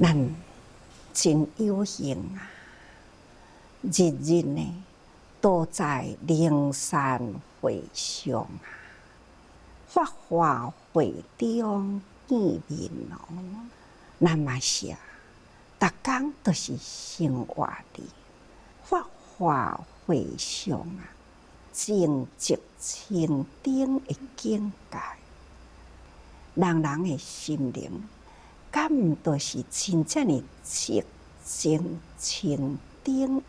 咱真有幸啊，日日呢都在灵山会上啊，法华会中见面咯。咱嘛是啊，逐工都是生活伫法华会上啊，正直清净的境界，人人的心灵，敢毋都是真正的寂静清净？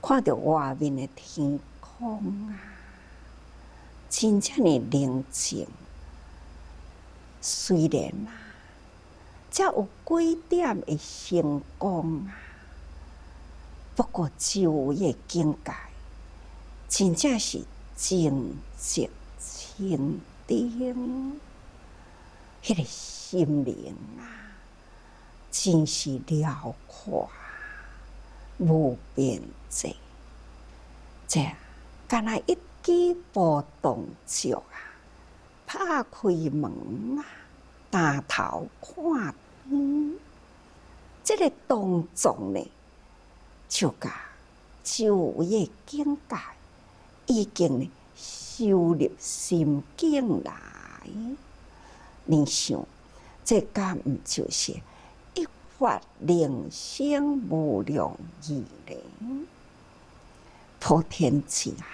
看到外面的天空啊，真正的宁静。虽然啊，才有几点的成功啊，不过就业境界，真正是正直清净，迄个心灵啊，真是辽阔无边际。这敢若一举步动足啊，拍开门啊，抬头看天，这个动作呢，就甲就业境界已经呢修入心境来。你想，这敢毋就是一法灵性无量义呢？普天之下，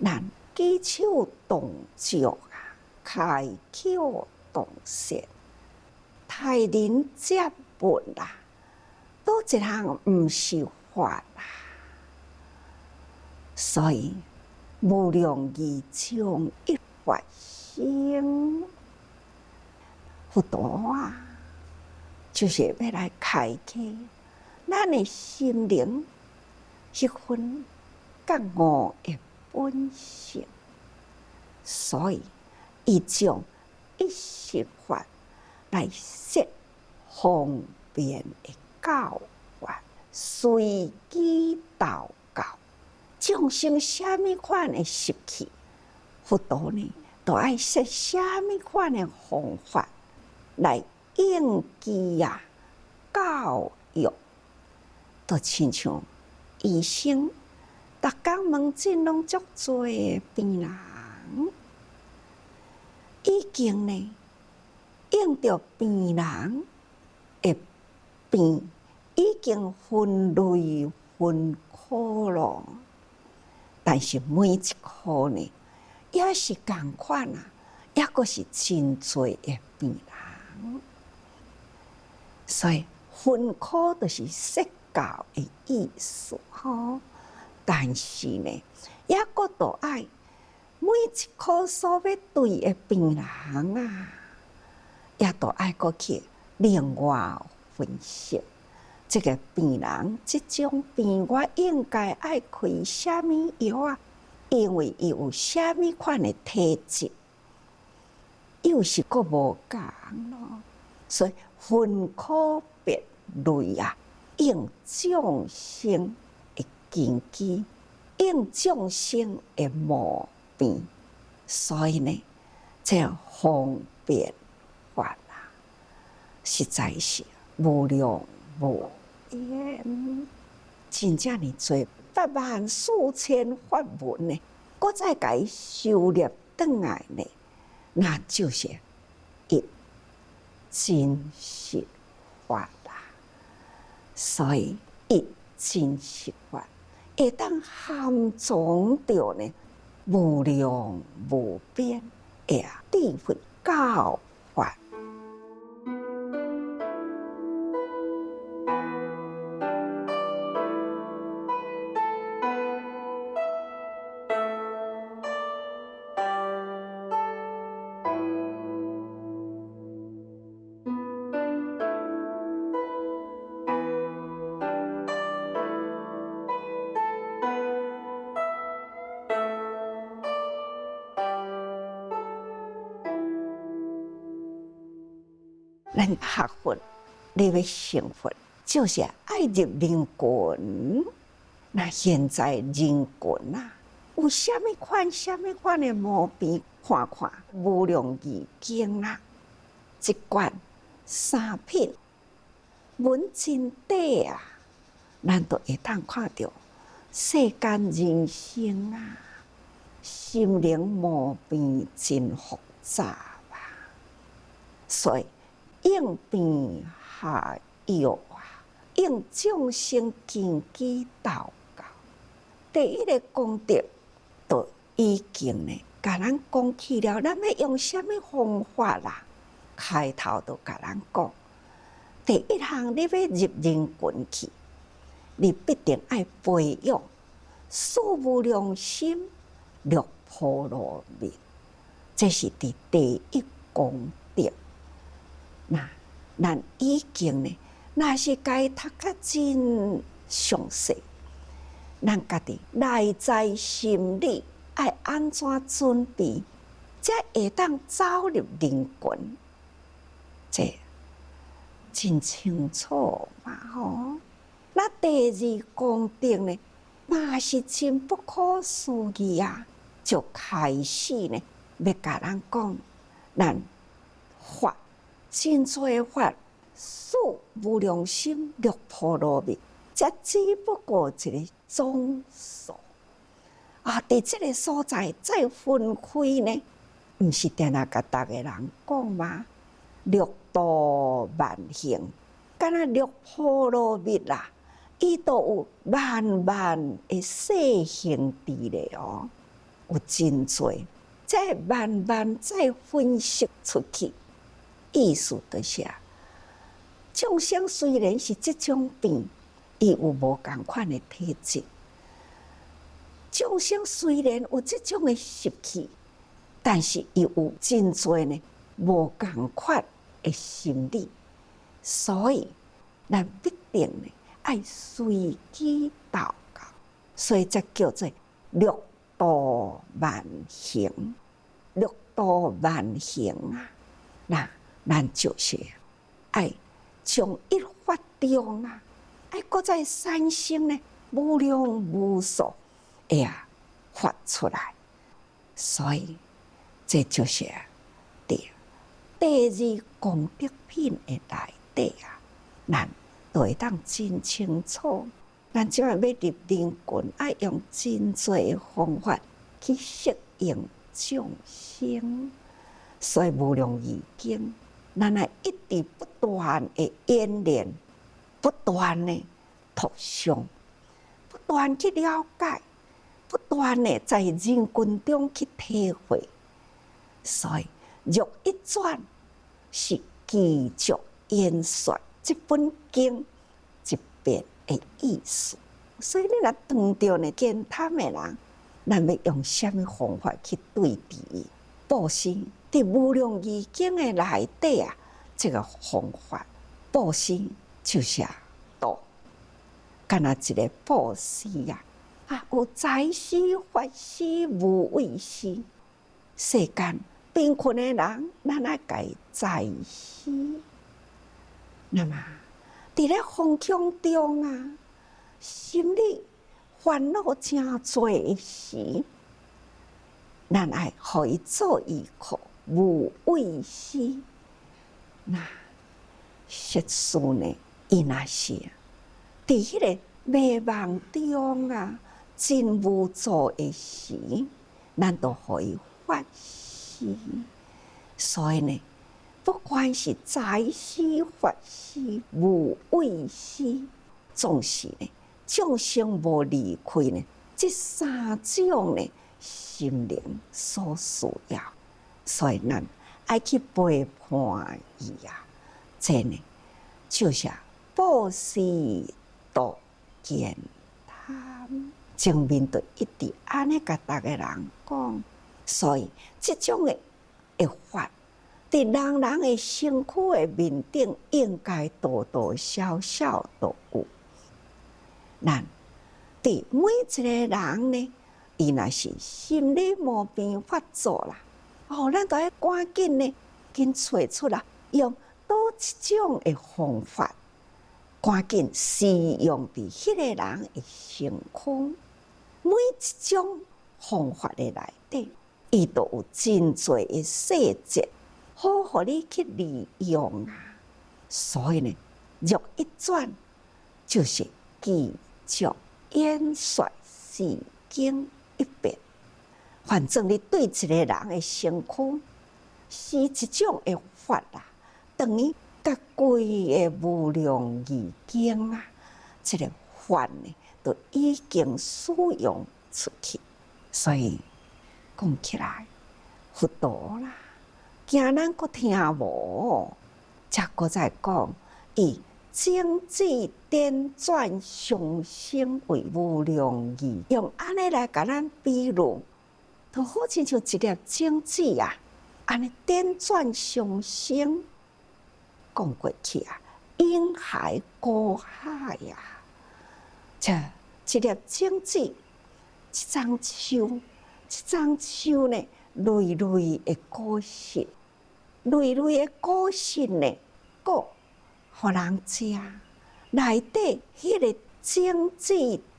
咱举手动足啊，开口动舌，待人接物啊，倒一项毋是法啊。所以无量义中一法生，佛陀啊，就是要来开启咱的心灵迄份觉悟的本性，所以伊将一实法来设方便的教法，随机导教。众生虾米款的习气，佛陀呢，都爱设虾米款的方法来应机啊教育，都亲像医生，逐工门诊拢足多的病人，已经呢用着病人的病，已经分类分科咯。但是每一科呢，也是同款啊，也阁是真多的病人，所以分科就是说教的意思吼。但是呢，也阁都爱每一科所要对的病人啊，也都爱阁去另外分析。这个病人，这种病我应该爱开什么药啊？因为伊有什么款的体质，又是阁无共咯。所以分科别类啊，用众生的根基，用众生的毛病，所以呢，这方便法啊，实在是无量无边，真正呢做84000法门呢，搁再甲伊收摄转来呢，那就是一真实法啦。所以一真实法会当含藏着呢无量无边的智慧教法。咱学佛，你要成佛，就是爱入人群。那现在人群啊，有啥物款的毛病，看看无量义经啊，一卷3品文真短啊，咱都会当看到世间人生啊，心灵毛病真复杂啊，所以应变下药啊，应众生根基祷告。第一个功德都已经呢，甲咱讲起了，咱要用什么方法啦？开头就甲咱讲，第一项你要入人群去，你必定爱培养素无量心，六波罗蜜，这是第一功德。那咱已经呢，若是该读较真详细，咱家己内在心理爱安怎准备，才会当走入人群，这真清楚嘛吼。那第二功德呢，嘛是真不可思议啊！就开始呢，要甲咱讲，咱法真多法，素无量心，六波罗蜜，这只不过一个总数啊！伫这个所在再分开呢，毋是定定甲逐个人讲吗？六度万行，敢若六波罗蜜啦，伊都有万万的细行伫咧哦，有真多，再慢慢再分析出去。意思就是啊，众生虽然是这种病，伊有无同款的体质；众生虽然有这种的习气，但是伊有真多呢无同款的心理，所以咱必定呢爱随机祷告，所以才叫做六度万行。六度万行啊，那咱就是爱从一法中啊，爱搁再产生呢无量无数发出来，所以这就是第二功德品的内底啊，咱都会当真清楚。咱即摆要入人群，爱用真多方法去适应众生，所以无量义经，咱爱一直不断的演练，不断的读诵，不断去了解，不断的在人群中去体会。所以若一转是继续演说这本经一遍的意思。所以你若碰到呢健谈的人，咱要用什么方法去对治伊？布施伫无量义经的内底啊，这个方法，布施就是道，敢若一个布施啊，有财施、法施、无畏施。世间贫困的人，咱爱甲伊财施。那么伫咧风腔中啊，心里烦恼真多的时，咱爱互伊做依靠，无畏施。那实事呢，伊若是伫迄个迷茫中啊，真无助的时，咱都互伊发施。所以呢，不管是财施、法施、无畏施，总是呢，众生无离开呢，这三种呢，心灵所需要。所以咱爱去陪伴伊啊，这呢，就是布施度健谈。前面就一直安尼甲逐个人讲，所以这种的法，伫人人的身躯的面顶，应该多多少少都有。咱伫每一个人呢，伊若是心理毛病发作啦，咱都要赶紧呢，紧找出来，用倒一种的方法，赶紧施用伫迄个人的身躯。每一种方法的内底，伊都有真多的细节，好互你去利用啊。所以呢，若一转，就是继续演说世经一变。反正你对一个人的身躯是一种的法啦，等于甲规个无量义经啊，这个法呢，都已经使用出去。所以讲起来，佛陀啦，惊咱阁听无，才阁再讲以经济颠转上升为无量义，用安尼来甲咱比喻，就好亲像一粒种子啊，安尼颠转上升，讲过去啊，婴孩果海呀，这一粒种子，一丛树，一丛树呢，累累的果实，累累的果实呢，果。互人食，内底迄个种子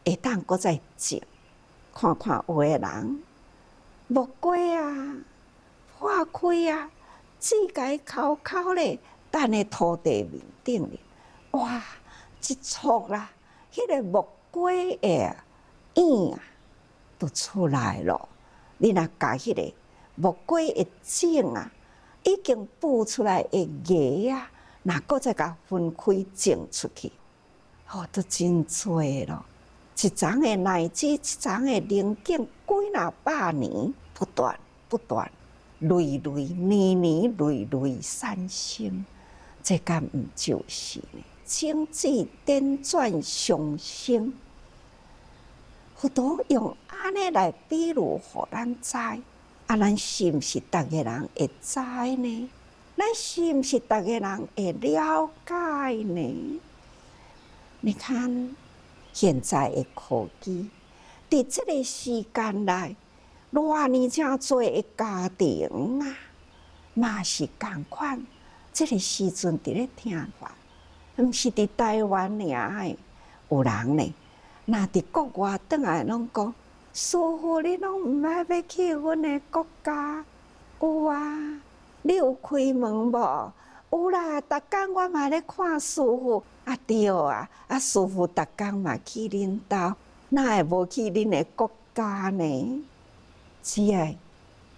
会当搁再种，看看有诶人木瓜啊、破开啊，指甲抠抠咧，等喺土地面顶咧，哇！一撮啦，迄个木瓜诶影啊，都出来咯。你若甲迄个木瓜诶种啊，已经孵出来诶芽啊。若搁再甲分开种出去，都真多咯。一丛的乃至一丛的灵境，几若百年，不断不断，累累年年累累产生，这敢毋就是呢？经济颠转上升，佛陀用安尼来比喻，互咱知，咱是毋是逐个人会知呢？咱是毋是逐个人会了解呢？你看现在的科技，伫即个时间内，偌尼正多的家庭啊，嘛是共款。即个时阵伫咧听法，毋是伫台湾尔诶，有人呢，若伫国外转来拢讲，师父你拢毋爱要去阮的国家，有啊。你有开门无？有啦，逐工我嘛咧看师父，对啊，师父逐工嘛去恁兜，哪会无去恁的国家呢？只爱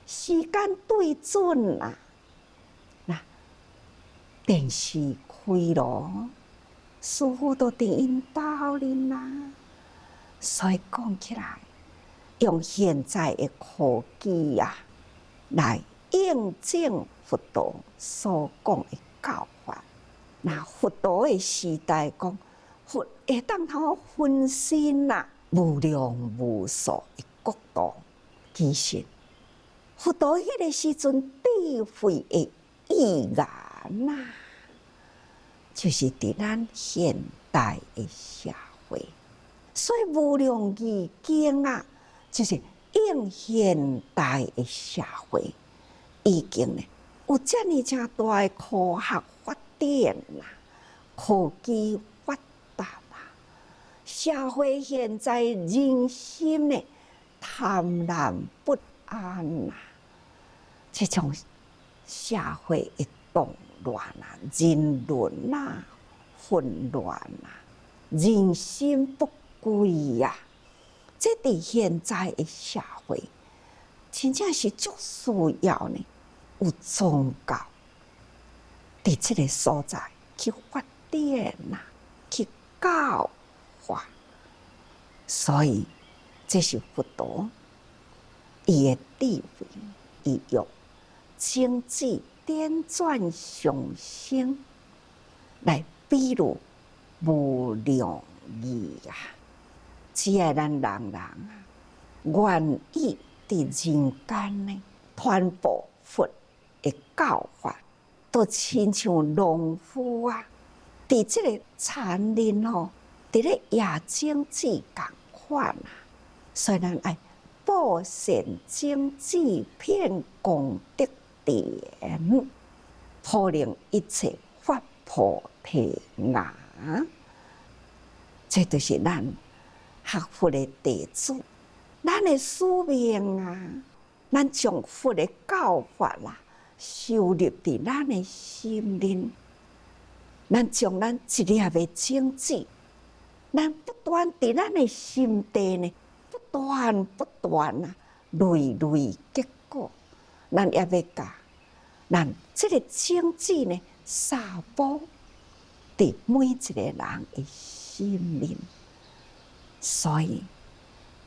时间对准啦，电视开咯，师父都伫因兜哩啦。所以讲起来，用现在的科技啊，来印证佛陀所讲的教法。那佛陀的时代讲，佛会当通分身啦，无量无数的国度。其实，佛陀迄个时阵智慧的意愿呐，就是伫咱现代的社会，所以无量义经啊，就是应现代的社会。已经呢，有遮尔正大的科学发展啦，科技发达啦，社会现在人心呢贪婪不安啦，这种社会的动乱啊、人伦啊、混乱啊、人心不归呀，这伫现在的社会，真正是足需要呢。有宗教伫即个所在去发展啦，去教化，所以这是佛陀伊的智慧，伊用经济颠转上升来比喻无量义啊！只要咱人人啊，愿意伫人间呢，传播佛的教法，都亲像农夫啊，伫即个田林吼，伫咧野种子共款啊。所以咱爱布善种子，遍功德田，普令一切发菩提芽。这就是咱学佛的弟子，咱的使命啊！咱将佛的教法啦，收入伫咱的心灵，咱将咱一粒的种子，咱不断伫咱的心地呢，不断啊，累累结果，咱也要甲咱这个种子呢，撒播伫每一个人的心灵。所以，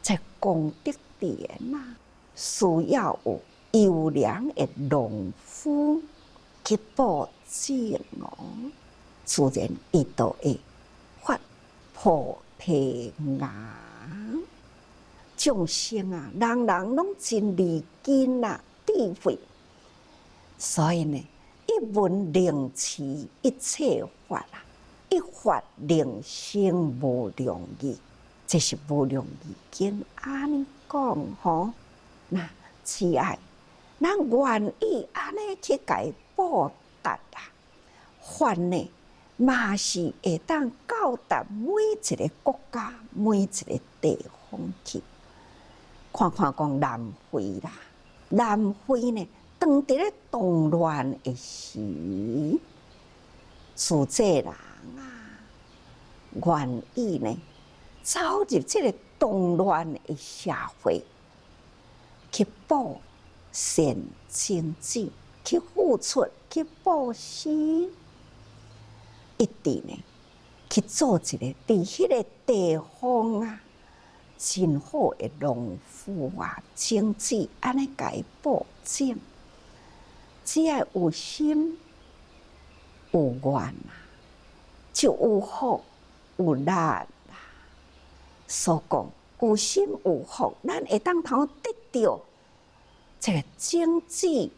在功德殿啊，需要有优良的农夫去播种哦，自然伊就会发菩提芽。众生啊，人人拢真利根啊，智慧。所以呢，一文令持一切法啊，一法令生无量义。这是无量义经安尼讲吼，那慈爱，咱愿意安尼去甲伊报答啊，法呢嘛是会当到达每一个国家、每一个地方去。看看讲南非啦，南非呢，当伫咧动乱的时，自这人啊，愿意呢。走入这个动乱的社会，去报善种子，去付出，去布施，一定呢，去做一个伫迄个地方啊，真好的农夫啊，种子安尼甲伊播种，只要有心有愿啊，就有福有力。所讲有心有福，咱会当通得到这个种子已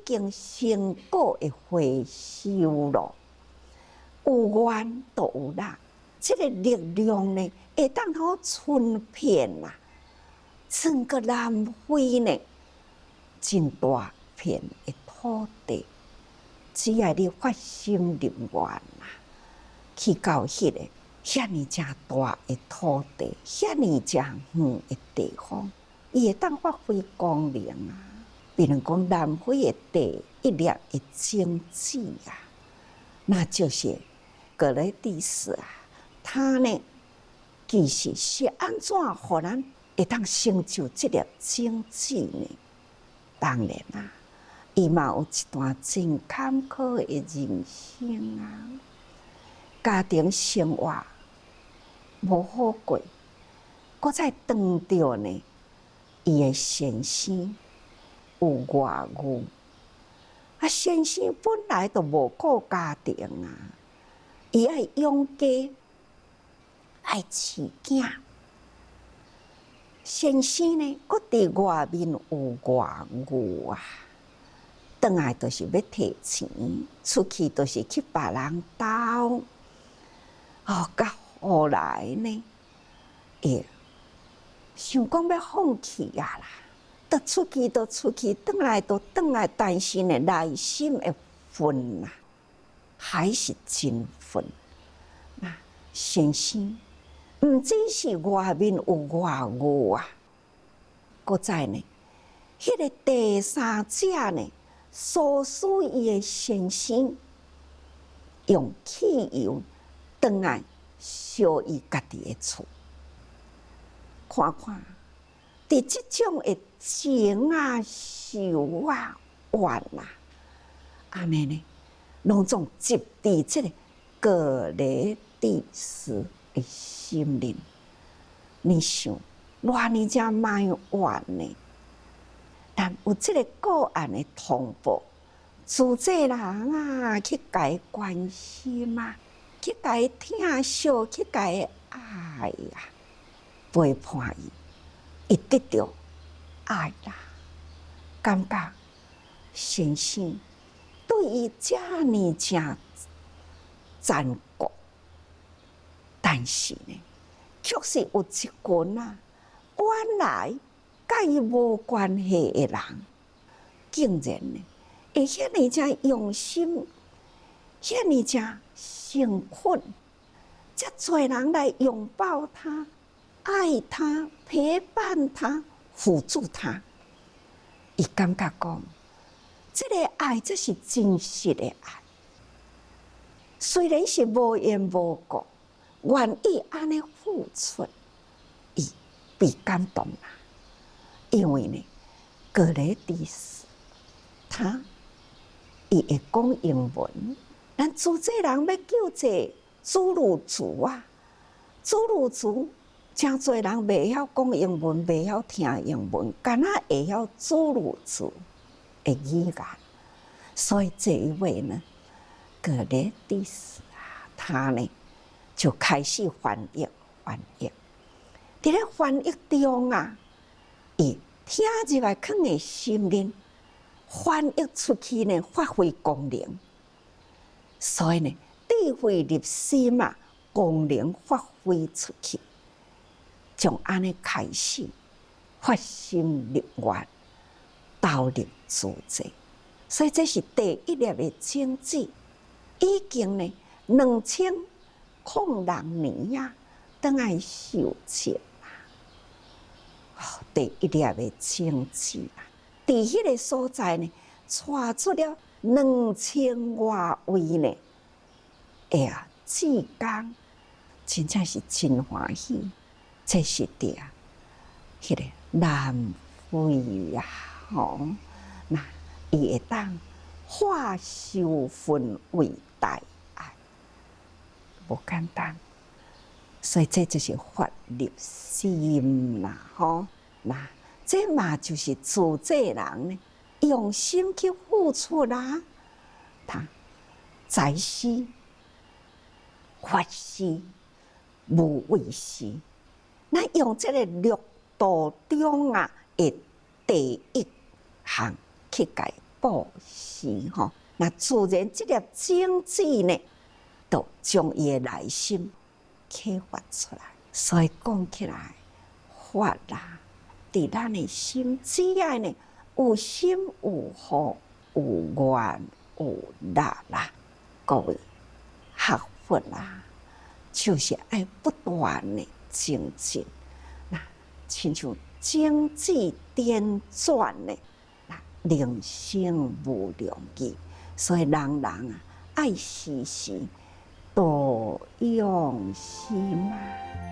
经成果的回收咯。有愿就有力，这个力量呢，会当通传遍啊，整个南非呢，真大片的土地，只要你发心立愿啊，去到迄个。遐尼正大的土地，遐尼正远的地方，伊会当发挥功能啊！比如讲南非的地一粒的种子啊，那就是格雷蒂斯啊，他呢其实是安怎互咱会当成就这粒种子呢？当然啦，伊嘛有一段真坎坷的人生啊，家庭生活。无好过，搁再当着呢，伊的先生有外遇，啊，先生本来就无顾家庭啊，伊爱养家，爱饲囝，先生呢，搁伫外面有外遇啊，倒来就是要摕钱，出去就是去别人兜，哦，甲。后来呢，想讲要放弃啊啦，倒出去，倒来，但是呢，内心的愤啊，还是真愤。那先生，毋只是外面有外遇啊，搁再呢，迄个第三者呢，唆使伊的先生用汽油倒来。烧伊家己的厝，看看，伫即种的情啊、受啊、怨啊，安尼呢，拢总集伫即个格雷蒂斯的心灵。你想，偌尼正埋怨呢？但有即个个案的通报，自这人啊去甲伊关心啊。去甲伊疼惜，去甲伊爱呀，陪伴伊，伊得到爱啦，感觉先生对伊遮尼正残酷，但是呢，确实有一群啊，原来甲伊无关系的人，竟然呢，会遐尼正用心，遐尼正。诚恳，遮多人来拥抱他、爱他、陪伴他、辅助他，伊感觉讲，这个爱这是真实的爱。虽然是无言无语，愿意安尼付出，伊被感动了。因为呢，格雷迪斯伊会讲英文，咱主济人要救济祖鲁族啊，祖鲁族真侪人袂晓讲英文，袂晓听英文，敢若会晓祖鲁族的语言，所以这一位呢，格雷迪斯啊，他呢就开始翻译。伫咧翻译中啊，伊听入来放在心里，翻译出去呢，发挥功能。所以呢，智慧入心啊，功能发挥出去，从安尼开始发心立愿，投入自济。所以这是第一粒的种子，已经呢2006年呀，当来受精啦。第一粒的种子啊，伫迄个所在呢，带出了2000多位呢，哎呀，志工真正是真欢喜。这是伫迄个南非呀，那伊会当化羞愤为大爱，无简单。所以这就是发入心啦，那这嘛就是自济人呢，用心去付出啦，他财施、法施、无畏施，咱用这个六道中啊的第一项去解布施那自然这粒种子呢，就将伊的内心启发出来。所以讲起来，法啦，伫咱的心只要呢，有心有福有愿有力啦，各位学佛啦，就是爱不断的精进，那亲像种子点转呢，灵性无量义。所以人啊，爱时时多用心啊。